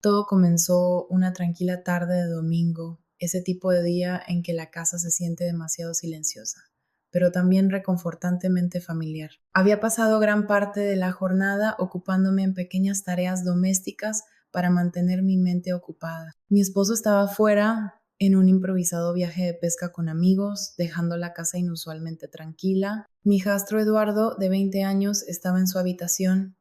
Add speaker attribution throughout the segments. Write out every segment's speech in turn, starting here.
Speaker 1: Todo comenzó una tranquila tarde de domingo, ese tipo de día en que la casa se siente demasiado silenciosa, pero también reconfortantemente familiar. Había pasado gran parte de la jornada ocupándome en pequeñas tareas domésticas para mantener mi mente ocupada. Mi esposo estaba fuera en un improvisado viaje de pesca con amigos, dejando la casa inusualmente tranquila. Mi hijastro Eduardo, de 20 años, estaba en su habitación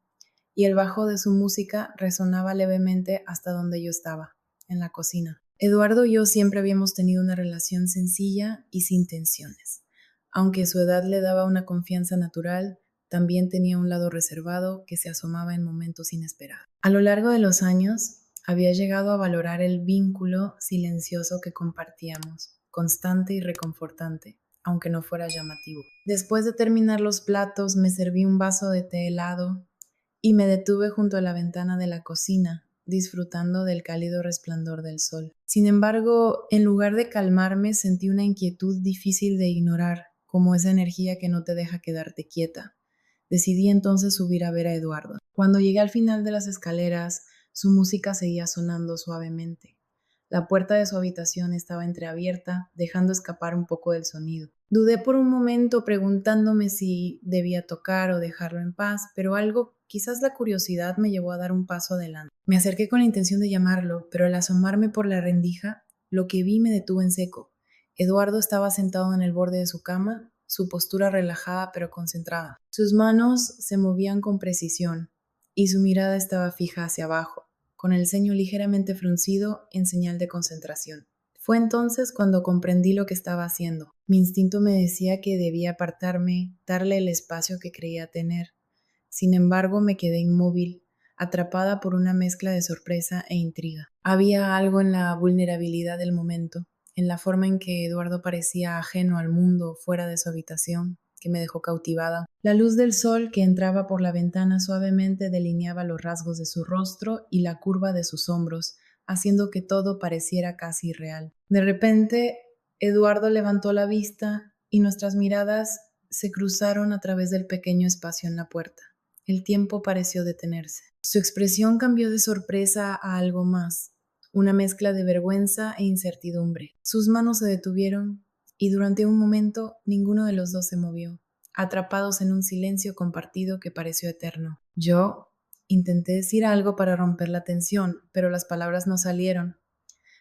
Speaker 1: y el bajo de su música resonaba levemente hasta donde yo estaba, en la cocina. Eduardo y yo siempre habíamos tenido una relación sencilla y sin tensiones. Aunque su edad le daba una confianza natural, también tenía un lado reservado que se asomaba en momentos inesperados. A lo largo de los años, había llegado a valorar el vínculo silencioso que compartíamos, constante y reconfortante, aunque no fuera llamativo. Después de terminar los platos, me serví un vaso de té helado y me detuve junto a la ventana de la cocina, disfrutando del cálido resplandor del sol. Sin embargo, en lugar de calmarme, sentí una inquietud difícil de ignorar, como esa energía que no te deja quedarte quieta. Decidí entonces subir a ver a Eduardo. Cuando llegué al final de las escaleras, su música seguía sonando suavemente. La puerta de su habitación estaba entreabierta, dejando escapar un poco del sonido. Dudé por un momento preguntándome si debía tocar o dejarlo en paz, pero algo, quizás la curiosidad, me llevó a dar un paso adelante. Me acerqué con la intención de llamarlo, pero al asomarme por la rendija, lo que vi me detuvo en seco. Eduardo estaba sentado en el borde de su cama, su postura relajada pero concentrada. Sus manos se movían con precisión y su mirada estaba fija hacia abajo, con el ceño ligeramente fruncido en señal de concentración. Fue entonces cuando comprendí lo que estaba haciendo. Mi instinto me decía que debía apartarme, darle el espacio que creía tener. Sin embargo, me quedé inmóvil, atrapada por una mezcla de sorpresa e intriga. Había algo en la vulnerabilidad del momento, en la forma en que Eduardo parecía ajeno al mundo fuera de su habitación, que me dejó cautivada. La luz del sol que entraba por la ventana suavemente delineaba los rasgos de su rostro y la curva de sus hombros, haciendo que todo pareciera casi irreal. De repente, Eduardo levantó la vista y nuestras miradas se cruzaron a través del pequeño espacio en la puerta. El tiempo pareció detenerse. Su expresión cambió de sorpresa a algo más, una mezcla de vergüenza e incertidumbre. Sus manos se detuvieron y durante un momento ninguno de los dos se movió, atrapados en un silencio compartido que pareció eterno. Yo intenté decir algo para romper la tensión, pero las palabras no salieron.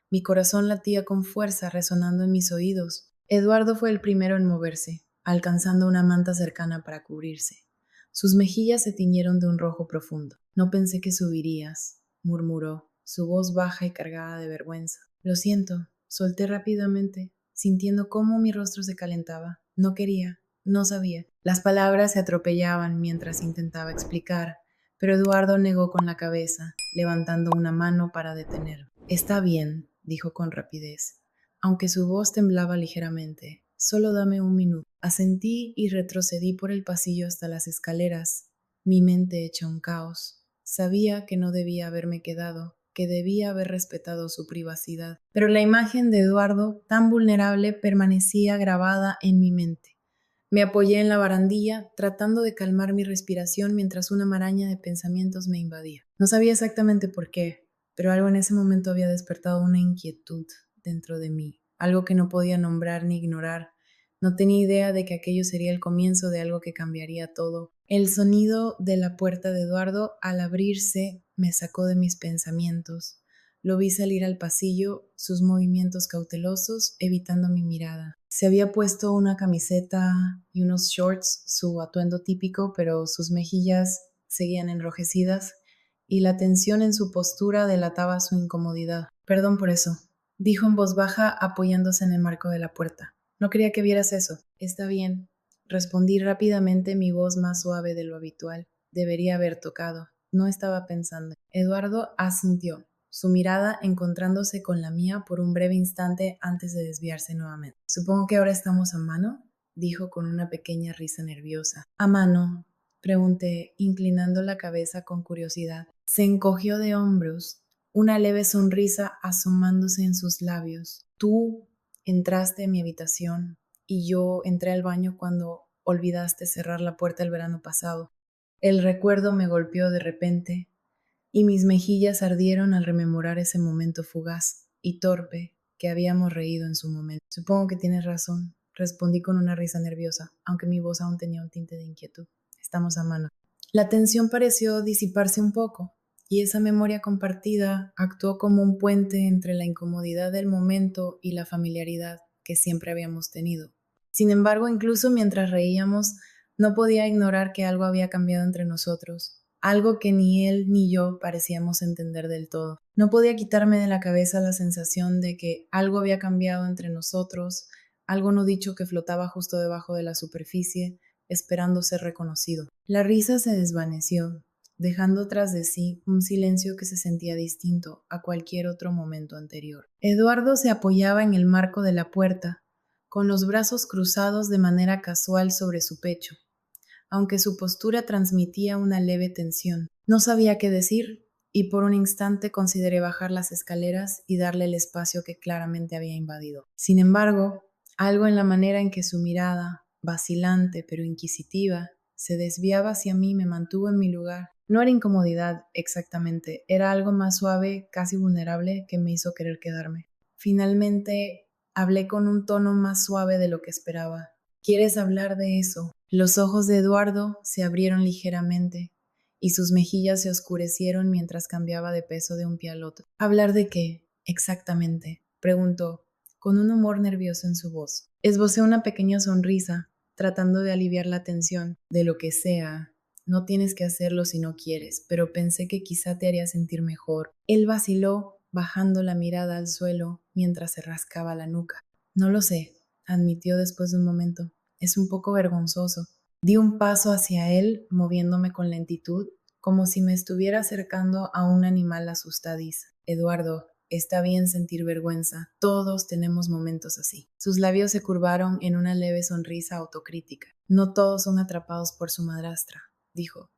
Speaker 1: Mi corazón latía con fuerza, resonando en mis oídos. Eduardo fue el primero en moverse, alcanzando una manta cercana para cubrirse. Sus mejillas se tiñeron de un rojo profundo. No pensé que subirías, murmuró, su voz baja y cargada de vergüenza. Lo siento, solté rápidamente, sintiendo cómo mi rostro se calentaba. No quería, no sabía. Las palabras se atropellaban mientras intentaba explicar, pero Eduardo negó con la cabeza, levantando una mano para detenerme. Está bien, dijo con rapidez, aunque su voz temblaba ligeramente. Solo dame un minuto. Asentí y retrocedí por el pasillo hasta las escaleras, mi mente hecha un caos. Sabía que no debía haberme quedado, que debía haber respetado su privacidad. Pero la imagen de Eduardo, tan vulnerable, permanecía grabada en mi mente. Me apoyé en la barandilla, tratando de calmar mi respiración mientras una maraña de pensamientos me invadía. No sabía exactamente por qué, pero algo en ese momento había despertado una inquietud dentro de mí, algo que no podía nombrar ni ignorar. No tenía idea de que aquello sería el comienzo de algo que cambiaría todo. El sonido de la puerta de Eduardo al abrirse me sacó de mis pensamientos. Lo vi salir al pasillo, sus movimientos cautelosos, evitando mi mirada. Se había puesto una camiseta y unos shorts, su atuendo típico, pero sus mejillas seguían enrojecidas y la tensión en su postura delataba su incomodidad. Perdón por eso, dijo en voz baja apoyándose en el marco de la puerta. No quería que vieras eso. Está bien, respondí rápidamente, mi voz más suave de lo habitual. Debería haber tocado. No estaba pensando. Eduardo asintió, su mirada encontrándose con la mía por un breve instante antes de desviarse nuevamente. Supongo que ahora estamos a mano, dijo con una pequeña risa nerviosa. ¿A mano? Pregunté, inclinando la cabeza con curiosidad. Se encogió de hombros, una leve sonrisa asomándose en sus labios. Tú entraste en mi habitación y yo entré al baño cuando olvidaste cerrar la puerta el verano pasado. El recuerdo me golpeó de repente. y mis mejillas ardieron al rememorar ese momento fugaz y torpe que habíamos reído en su momento. Supongo que tienes razón, respondí con una risa nerviosa, aunque mi voz aún tenía un tinte de inquietud. Estamos a mano. La tensión pareció disiparse un poco, y esa memoria compartida actuó como un puente entre la incomodidad del momento y la familiaridad que siempre habíamos tenido. Sin embargo, incluso mientras reíamos, no podía ignorar que algo había cambiado entre nosotros, algo que ni él ni yo parecíamos entender del todo. No podía quitarme de la cabeza la sensación de que algo había cambiado entre nosotros, algo no dicho que flotaba justo debajo de la superficie, esperando ser reconocido. La risa se desvaneció, dejando tras de sí un silencio que se sentía distinto a cualquier otro momento anterior. Eduardo se apoyaba en el marco de la puerta, con los brazos cruzados de manera casual sobre su pecho, aunque su postura transmitía una leve tensión. No sabía qué decir, y por un instante consideré bajar las escaleras y darle el espacio que claramente había invadido. Sin embargo, algo en la manera en que su mirada, vacilante pero inquisitiva, se desviaba hacia mí me mantuvo en mi lugar. No era incomodidad exactamente, era algo más suave, casi vulnerable, que me hizo querer quedarme. Finalmente, hablé con un tono más suave de lo que esperaba. ¿Quieres hablar de eso? Los ojos de Eduardo se abrieron ligeramente y sus mejillas se oscurecieron mientras cambiaba de peso de un pie al otro. ¿Hablar de qué? Exactamente, preguntó, con un humor nervioso en su voz. Esbocé una pequeña sonrisa, tratando de aliviar la tensión. De lo que sea. No tienes que hacerlo si no quieres, pero pensé que quizá te haría sentir mejor. Él vaciló, bajando la mirada al suelo mientras se rascaba la nuca. No lo sé, admitió después de un momento. Es un poco vergonzoso. Di un paso hacia él, moviéndome con lentitud, como si me estuviera acercando a un animal asustadizo. Eduardo, está bien sentir vergüenza. Todos tenemos momentos así. Sus labios se curvaron en una leve sonrisa autocrítica. No todos son atrapados por su madrastra, dijo,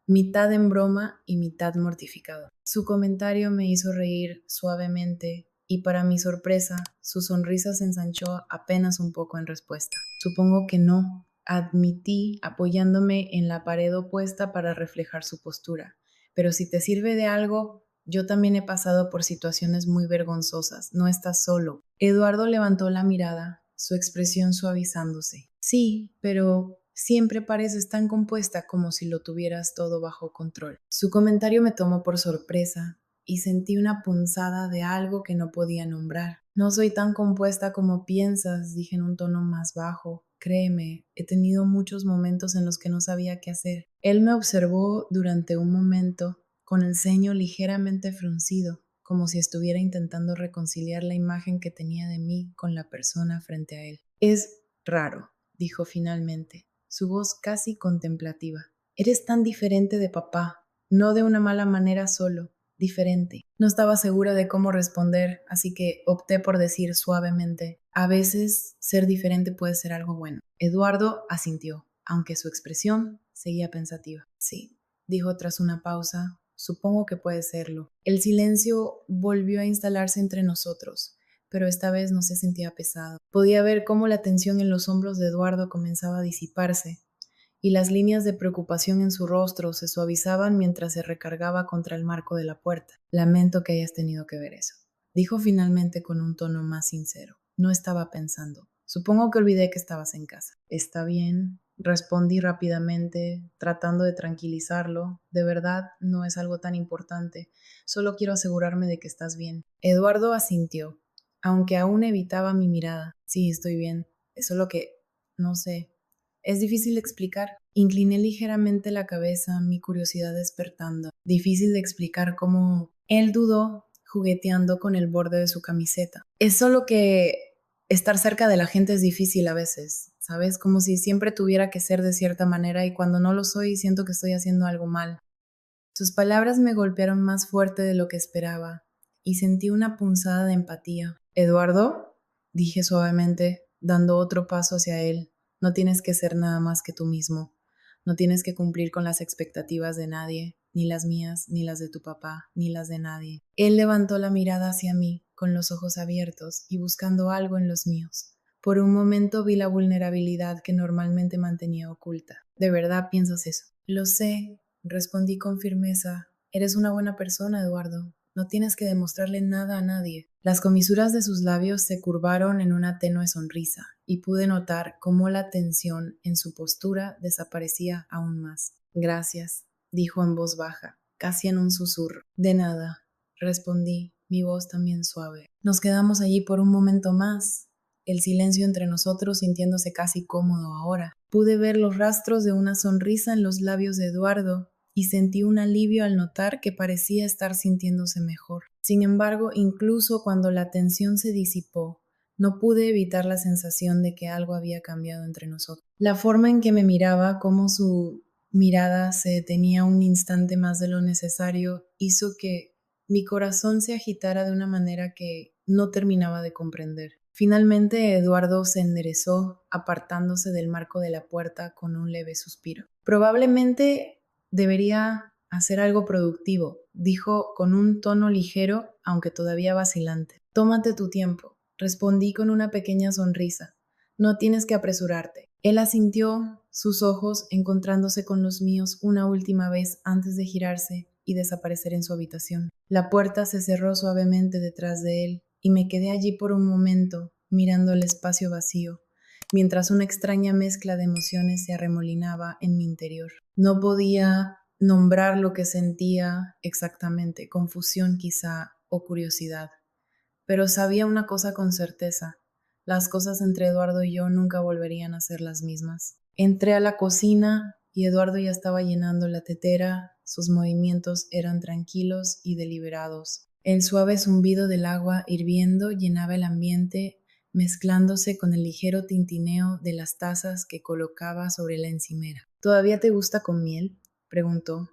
Speaker 1: mitad en broma y mitad mortificado. Su comentario me hizo reír suavemente y para mi sorpresa, su sonrisa se ensanchó apenas un poco en respuesta. Supongo que no, admití apoyándome en la pared opuesta para reflejar su postura. Pero si te sirve de algo, yo también he pasado por situaciones muy vergonzosas, no estás solo. Eduardo levantó la mirada, su expresión suavizándose. Sí, pero siempre pareces tan compuesta como si lo tuvieras todo bajo control. Su comentario me tomó por sorpresa y sentí una punzada de algo que no podía nombrar. No soy tan compuesta como piensas, dije en un tono más bajo. Créeme, he tenido muchos momentos en los que no sabía qué hacer. Él me observó durante un momento con el ceño ligeramente fruncido, como si estuviera intentando reconciliar la imagen que tenía de mí con la persona frente a él. Es raro, dijo finalmente, su voz casi contemplativa. Eres tan diferente de papá, no de una mala manera solo, diferente. No estaba segura de cómo responder, así que opté por decir suavemente, a veces ser diferente puede ser algo bueno. Eduardo asintió, aunque su expresión seguía pensativa. Sí, dijo tras una pausa, supongo que puede serlo. El silencio volvió a instalarse entre nosotros, pero esta vez no se sentía pesado. Podía ver cómo la tensión en los hombros de Eduardo comenzaba a disiparse, y las líneas de preocupación en su rostro se suavizaban mientras se recargaba contra el marco de la puerta. Lamento que hayas tenido que ver eso, dijo finalmente con un tono más sincero. No estaba pensando. Supongo que olvidé que estabas en casa. Está bien, respondí rápidamente, tratando de tranquilizarlo. De verdad, no es algo tan importante. Solo quiero asegurarme de que estás bien. Eduardo asintió, aunque aún evitaba mi mirada. Sí, estoy bien. Es solo que, no sé, es difícil de explicar. Incliné ligeramente la cabeza, mi curiosidad despertando. Difícil de explicar cómo él dudó, jugueteando con el borde de su camiseta. Es solo que estar cerca de la gente es difícil a veces, ¿sabes? Como si siempre tuviera que ser de cierta manera y cuando no lo soy siento que estoy haciendo algo mal. Sus palabras me golpearon más fuerte de lo que esperaba y sentí una punzada de empatía. ¿Eduardo? Dije suavemente, dando otro paso hacia él. No tienes que ser nada más que tú mismo. No tienes que cumplir con las expectativas de nadie, ni las mías, ni las de tu papá, ni las de nadie. Él levantó la mirada hacia mí, con los ojos abiertos y buscando algo en los míos. Por un momento vi la vulnerabilidad que normalmente mantenía oculta. ¿De verdad piensas eso? Lo sé, respondí con firmeza, Eres una buena persona, Eduardo. No tienes que demostrarle nada a nadie. Las comisuras de sus labios se curvaron en una tenue sonrisa, y pude notar cómo la tensión en su postura desaparecía aún más. Gracias, dijo en voz baja, casi en un susurro. De nada, respondí, mi voz también suave. Nos quedamos allí por un momento más, el silencio entre nosotros sintiéndose casi cómodo ahora. Pude ver los rastros de una sonrisa en los labios de Eduardo y sentí un alivio al notar que parecía estar sintiéndose mejor. Sin embargo, incluso cuando la tensión se disipó, no pude evitar la sensación de que algo había cambiado entre nosotros. La forma en que me miraba, cómo su mirada se detenía un instante más de lo necesario, hizo que mi corazón se agitara de una manera que no terminaba de comprender. Finalmente Eduardo se enderezó, apartándose del marco de la puerta con un leve suspiro. Probablemente debería hacer algo productivo, dijo con un tono ligero, aunque todavía vacilante. Tómate tu tiempo, respondí con una pequeña sonrisa. No tienes que apresurarte. Él asintió, sus ojos encontrándose con los míos una última vez antes de girarse y desaparecer en su habitación. La puerta se cerró suavemente detrás de él y me quedé allí por un momento, mirando el espacio vacío, mientras una extraña mezcla de emociones se arremolinaba en mi interior. No podía nombrar lo que sentía exactamente, confusión quizá o curiosidad, pero sabía una cosa con certeza: las cosas entre Eduardo y yo nunca volverían a ser las mismas. Entré a la cocina y Eduardo ya estaba llenando la tetera, sus movimientos eran tranquilos y deliberados. El suave zumbido del agua hirviendo llenaba el ambiente, mezclándose con el ligero tintineo de las tazas que colocaba sobre la encimera. ¿Todavía te gusta con miel?, preguntó,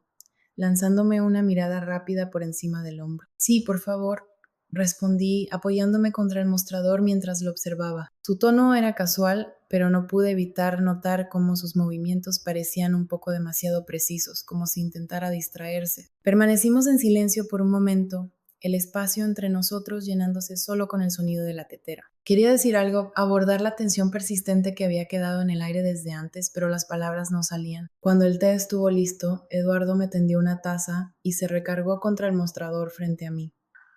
Speaker 1: lanzándome una mirada rápida por encima del hombro. Sí, por favor, respondí, apoyándome contra el mostrador mientras lo observaba. Su tono era casual, pero no pude evitar notar cómo sus movimientos parecían un poco demasiado precisos, como si intentara distraerse. Permanecimos en silencio por un momento, el espacio entre nosotros llenándose solo con el sonido de la tetera. Quería decir algo, abordar la tensión persistente que había quedado en el aire desde antes, pero las palabras no salían. Cuando el té estuvo listo, Eduardo me tendió una taza y se recargó contra el mostrador frente a mí.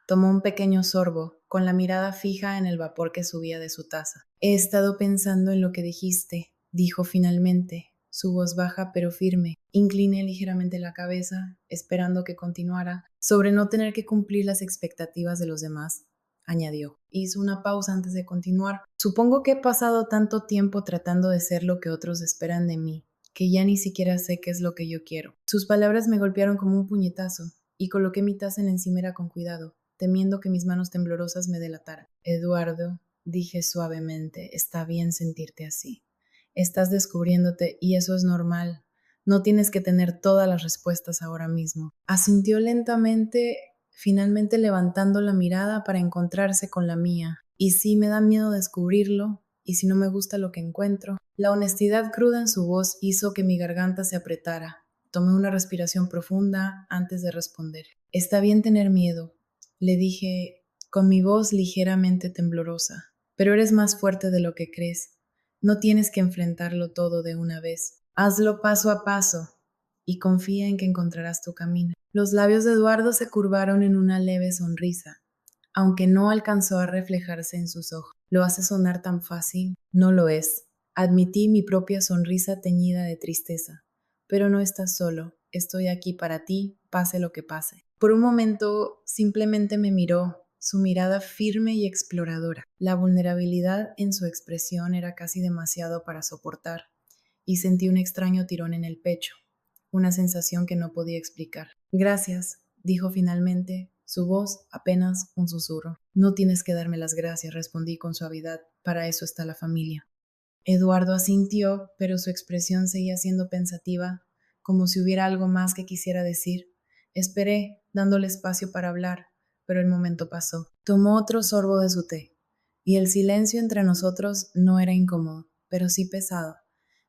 Speaker 1: Tomó un pequeño sorbo, con la mirada fija en el vapor que subía de su taza. He estado pensando en lo que dijiste, dijo finalmente, su voz baja pero firme. Incliné ligeramente la cabeza, esperando que continuara, sobre no tener que cumplir las expectativas de los demás, añadió. Hizo una pausa antes de continuar. Supongo que he pasado tanto tiempo tratando de ser lo que otros esperan de mí, que ya ni siquiera sé qué es lo que yo quiero. Sus palabras me golpearon como un puñetazo, y coloqué mi taza en la encimera con cuidado, temiendo que mis manos temblorosas me delataran. Eduardo, dije suavemente, está bien sentirte así. Estás descubriéndote y eso es normal. No tienes que tener todas las respuestas ahora mismo. Asintió lentamente, finalmente levantando la mirada para encontrarse con la mía. Y sí, me da miedo descubrirlo, y si no me gusta lo que encuentro. La honestidad cruda en su voz hizo que mi garganta se apretara. Tomé una respiración profunda antes de responder. Está bien tener miedo, le dije con mi voz ligeramente temblorosa, pero eres más fuerte de lo que crees. No tienes que enfrentarlo todo de una vez. Hazlo paso a paso y confía en que encontrarás tu camino. Los labios de Eduardo se curvaron en una leve sonrisa, aunque no alcanzó a reflejarse en sus ojos. ¿Lo hace sonar tan fácil? No lo es. Admití mi propia sonrisa teñida de tristeza. Pero no estás solo. Estoy aquí para ti, pase lo que pase. Por un momento simplemente me miró, su mirada firme y exploradora. La vulnerabilidad en su expresión era casi demasiado para soportar, y sentí un extraño tirón en el pecho, una sensación que no podía explicar. Gracias, dijo finalmente, su voz apenas un susurro. No tienes que darme las gracias, respondí con suavidad, para eso está la familia. Eduardo asintió, pero su expresión seguía siendo pensativa, como si hubiera algo más que quisiera decir. Esperé, dándole espacio para hablar, pero el momento pasó. Tomó otro sorbo de su té, y el silencio entre nosotros no era incómodo, pero sí pesado,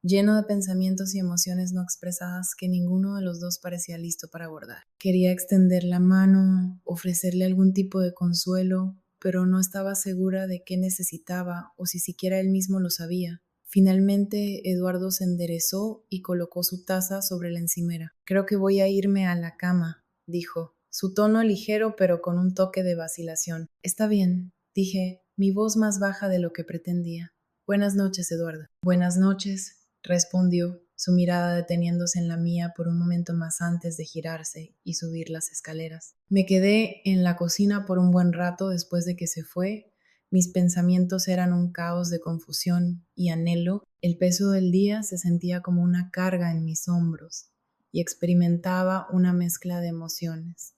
Speaker 1: lleno de pensamientos y emociones no expresadas que ninguno de los dos parecía listo para abordar. Quería extender la mano, ofrecerle algún tipo de consuelo, pero no estaba segura de qué necesitaba o si siquiera él mismo lo sabía. Finalmente, Eduardo se enderezó y colocó su taza sobre la encimera. Creo que voy a irme a la cama, dijo, su tono ligero pero con un toque de vacilación. Está bien, dije, mi voz más baja de lo que pretendía. Buenas noches, Eduardo. Buenas noches, respondió, su mirada deteniéndose en la mía por un momento más antes de girarse y subir las escaleras. Me quedé en la cocina por un buen rato después de que se fue. Mis pensamientos eran un caos de confusión y anhelo. El peso del día se sentía como una carga en mis hombros y experimentaba una mezcla de emociones,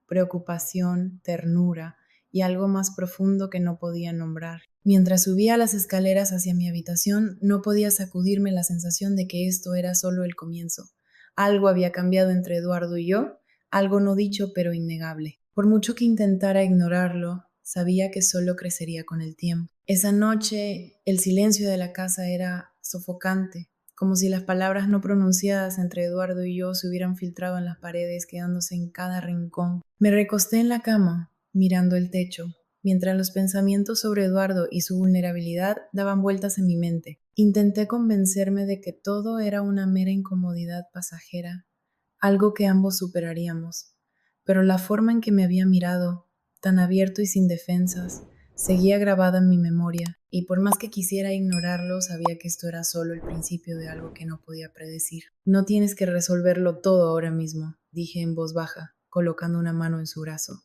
Speaker 1: preocupación, ternura y algo más profundo que no podía nombrar. Mientras subía las escaleras hacia mi habitación, no podía sacudirme la sensación de que esto era solo el comienzo. Algo había cambiado entre Eduardo y yo, algo no dicho pero innegable. Por mucho que intentara ignorarlo, sabía que solo crecería con el tiempo. Esa noche, el silencio de la casa era sofocante, como si las palabras no pronunciadas entre Eduardo y yo se hubieran filtrado en las paredes, quedándose en cada rincón. Me recosté en la cama, mirando el techo, mientras los pensamientos sobre Eduardo y su vulnerabilidad daban vueltas en mi mente. Intenté convencerme de que todo era una mera incomodidad pasajera, algo que ambos superaríamos, pero la forma en que me había mirado, tan abierto y sin defensas, seguía grabada en mi memoria, y por más que quisiera ignorarlo, sabía que esto era solo el principio de algo que no podía predecir. No tienes que resolverlo todo ahora mismo, dije en voz baja, colocando una mano en su brazo.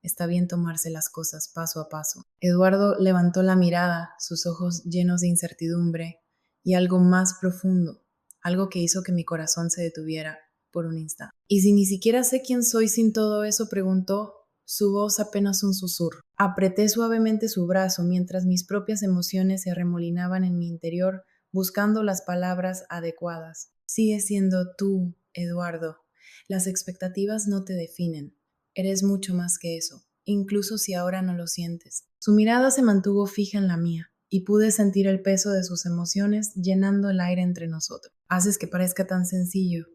Speaker 1: Está bien tomarse las cosas paso a paso. Eduardo levantó la mirada, sus ojos llenos de incertidumbre y algo más profundo, algo que hizo que mi corazón se detuviera por un instante. ¿Y si ni siquiera sé quién soy sin todo eso?, preguntó, su voz apenas un susurro. Apreté suavemente su brazo mientras mis propias emociones se arremolinaban en mi interior buscando las palabras adecuadas. Sigue siendo tú, Eduardo. Las expectativas no te definen. Eres mucho más que eso, incluso si ahora no lo sientes. Su mirada se mantuvo fija en la mía, y pude sentir el peso de sus emociones llenando el aire entre nosotros. Haces que parezca tan sencillo,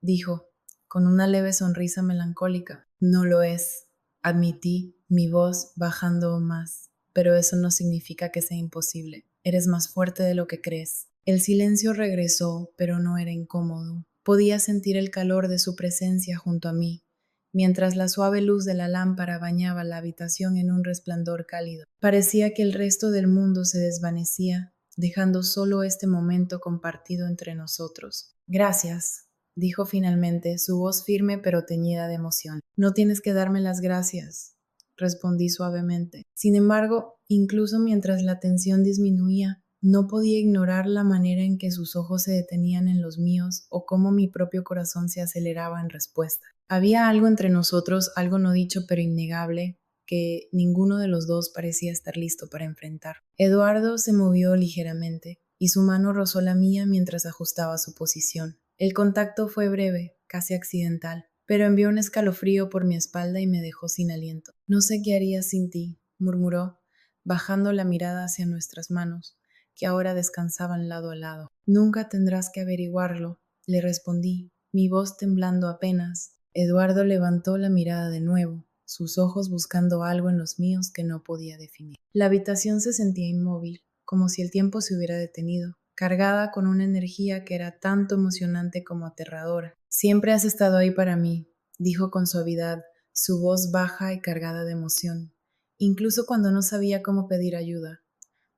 Speaker 1: dijo, con una leve sonrisa melancólica. No lo es, admití, mi voz bajando más, pero eso no significa que sea imposible. Eres más fuerte de lo que crees. El silencio regresó, pero no era incómodo. Podía sentir el calor de su presencia junto a mí, mientras la suave luz de la lámpara bañaba la habitación en un resplandor cálido. Parecía que el resto del mundo se desvanecía, dejando solo este momento compartido entre nosotros. Gracias, dijo finalmente, su voz firme pero teñida de emoción. No tienes que darme las gracias, respondí suavemente. Sin embargo, incluso mientras la tensión disminuía, no podía ignorar la manera en que sus ojos se detenían en los míos o cómo mi propio corazón se aceleraba en respuesta. Había algo entre nosotros, algo no dicho pero innegable, que ninguno de los dos parecía estar listo para enfrentar. Eduardo se movió ligeramente y su mano rozó la mía mientras ajustaba su posición. El contacto fue breve, casi accidental, pero envió un escalofrío por mi espalda y me dejó sin aliento. No sé qué haría sin ti, murmuró, bajando la mirada hacia nuestras manos, que ahora descansaban lado a lado. Nunca tendrás que averiguarlo, le respondí, mi voz temblando apenas. Eduardo levantó la mirada de nuevo, sus ojos buscando algo en los míos que no podía definir. La habitación se sentía inmóvil, como si el tiempo se hubiera detenido, cargada con una energía que era tanto emocionante como aterradora. Siempre has estado ahí para mí, dijo con suavidad, su voz baja y cargada de emoción, incluso cuando no sabía cómo pedir ayuda.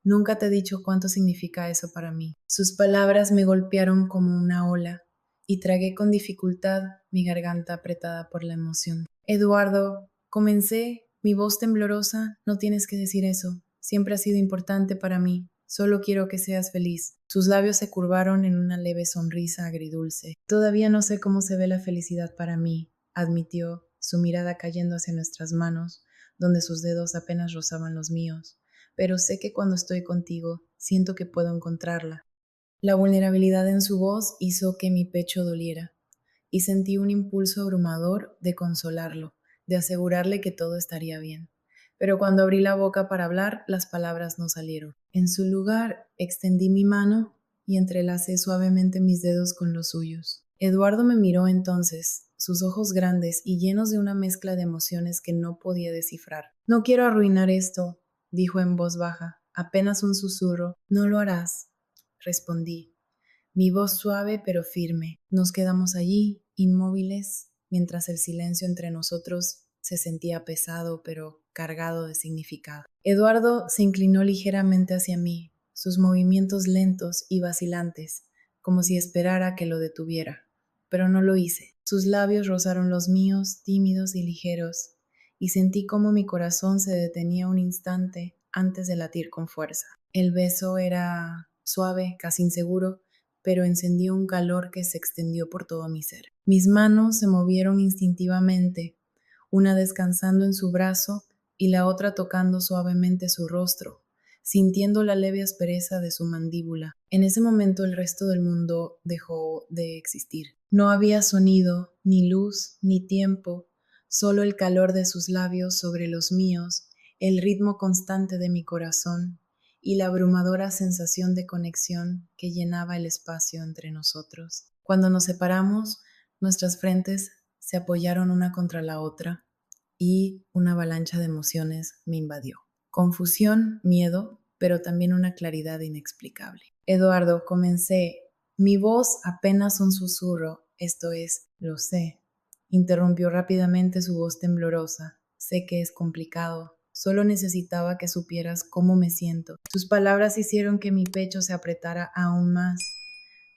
Speaker 1: Nunca te he dicho cuánto significa eso para mí. Sus palabras me golpearon como una ola y tragué con dificultad mi garganta apretada por la emoción. Eduardo, comencé, mi voz temblorosa, no tienes que decir eso. Siempre has sido importante para mí. Solo quiero que seas feliz. Sus labios se curvaron en una leve sonrisa agridulce. Todavía no sé cómo se ve la felicidad para mí, admitió, su mirada cayendo hacia nuestras manos, donde sus dedos apenas rozaban los míos. Pero sé que cuando estoy contigo, siento que puedo encontrarla. La vulnerabilidad en su voz hizo que mi pecho doliera, y sentí un impulso abrumador de consolarlo, de asegurarle que todo estaría bien. Pero cuando abrí la boca para hablar, las palabras no salieron. En su lugar, extendí mi mano y entrelacé suavemente mis dedos con los suyos. Eduardo me miró entonces, sus ojos grandes y llenos de una mezcla de emociones que no podía descifrar. No quiero arruinar esto, dijo en voz baja, apenas un susurro. No lo harás, respondí, mi voz suave pero firme. Nos quedamos allí, inmóviles, mientras el silencio entre nosotros se sentía pesado pero cargado de significado. Eduardo se inclinó ligeramente hacia mí, sus movimientos lentos y vacilantes, como si esperara que lo detuviera, pero no lo hice. Sus labios rozaron los míos, tímidos y ligeros, y sentí cómo mi corazón se detenía un instante antes de latir con fuerza. El beso era suave, casi inseguro, pero encendió un calor que se extendió por todo mi ser. Mis manos se movieron instintivamente, una descansando en su brazo y la otra tocando suavemente su rostro, sintiendo la leve aspereza de su mandíbula. En ese momento el resto del mundo dejó de existir. No había sonido, ni luz, ni tiempo, solo el calor de sus labios sobre los míos, el ritmo constante de mi corazón y la abrumadora sensación de conexión que llenaba el espacio entre nosotros. Cuando nos separamos, nuestras frentes se apoyaron una contra la otra y una avalancha de emociones me invadió. Confusión, miedo, pero también una claridad inexplicable. Eduardo, comencé. Mi voz apenas un susurro, esto es, lo sé. Interrumpió rápidamente su voz temblorosa. Sé que es complicado. Solo necesitaba que supieras cómo me siento. Sus palabras hicieron que mi pecho se apretara aún más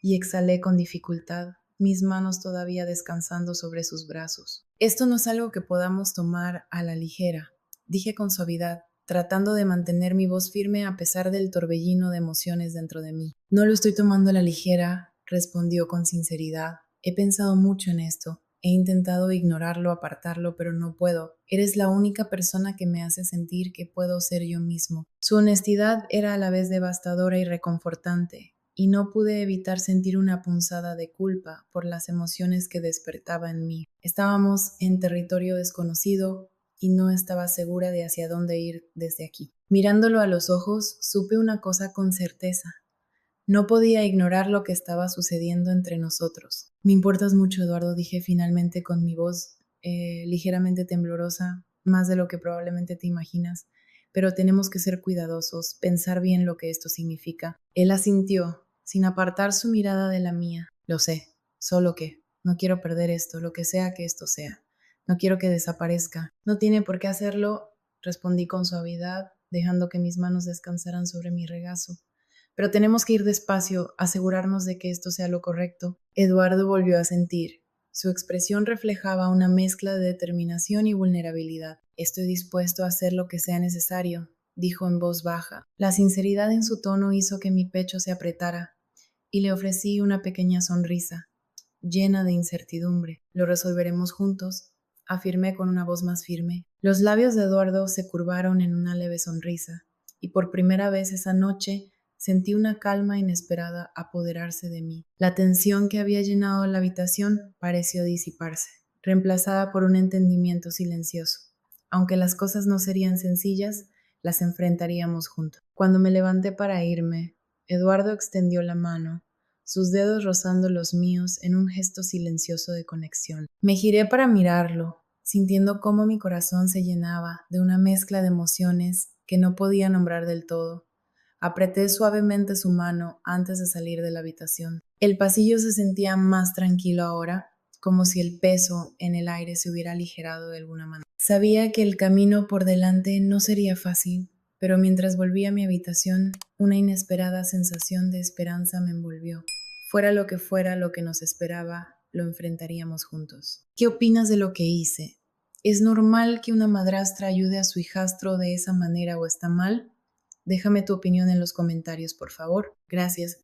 Speaker 1: y exhalé con dificultad, mis manos todavía descansando sobre sus brazos. Esto no es algo que podamos tomar a la ligera, dije con suavidad, tratando de mantener mi voz firme a pesar del torbellino de emociones dentro de mí. No lo estoy tomando a la ligera, respondió con sinceridad. He pensado mucho en esto. He intentado ignorarlo, apartarlo, pero no puedo. Eres la única persona que me hace sentir que puedo ser yo mismo. Su honestidad era a la vez devastadora y reconfortante, y no pude evitar sentir una punzada de culpa por las emociones que despertaba en mí. Estábamos en territorio desconocido y no estaba segura de hacia dónde ir desde aquí. Mirándolo a los ojos, supe una cosa con certeza. No podía ignorar lo que estaba sucediendo entre nosotros. Me importas mucho, Eduardo, dije finalmente con mi voz ligeramente temblorosa, más de lo que probablemente te imaginas, pero tenemos que ser cuidadosos, pensar bien lo que esto significa. Él asintió, sin apartar su mirada de la mía. Lo sé, solo que no quiero perder esto, lo que sea que esto sea. No quiero que desaparezca. No tiene por qué hacerlo, respondí con suavidad, dejando que mis manos descansaran sobre mi regazo. Pero tenemos que ir despacio, asegurarnos de que esto sea lo correcto. Eduardo volvió a sentir. Su expresión reflejaba una mezcla de determinación y vulnerabilidad. Estoy dispuesto a hacer lo que sea necesario, dijo en voz baja. La sinceridad en su tono hizo que mi pecho se apretara, y le ofrecí una pequeña sonrisa, llena de incertidumbre. Lo resolveremos juntos, afirmé con una voz más firme. Los labios de Eduardo se curvaron en una leve sonrisa, y por primera vez esa noche sentí una calma inesperada apoderarse de mí. La tensión que había llenado la habitación pareció disiparse, reemplazada por un entendimiento silencioso. Aunque las cosas no serían sencillas, las enfrentaríamos juntos. Cuando me levanté para irme, Eduardo extendió la mano, sus dedos rozando los míos en un gesto silencioso de conexión. Me giré para mirarlo, sintiendo cómo mi corazón se llenaba de una mezcla de emociones que no podía nombrar del todo. Apreté suavemente su mano antes de salir de la habitación. El pasillo se sentía más tranquilo ahora, como si el peso en el aire se hubiera aligerado de alguna manera. Sabía que el camino por delante no sería fácil, pero mientras volvía a mi habitación, una inesperada sensación de esperanza me envolvió. Fuera lo que nos esperaba, lo enfrentaríamos juntos. ¿Qué opinas de lo que hice? ¿Es normal que una madrastra ayude a su hijastro de esa manera o está mal? Déjame tu opinión en los comentarios, por favor. Gracias.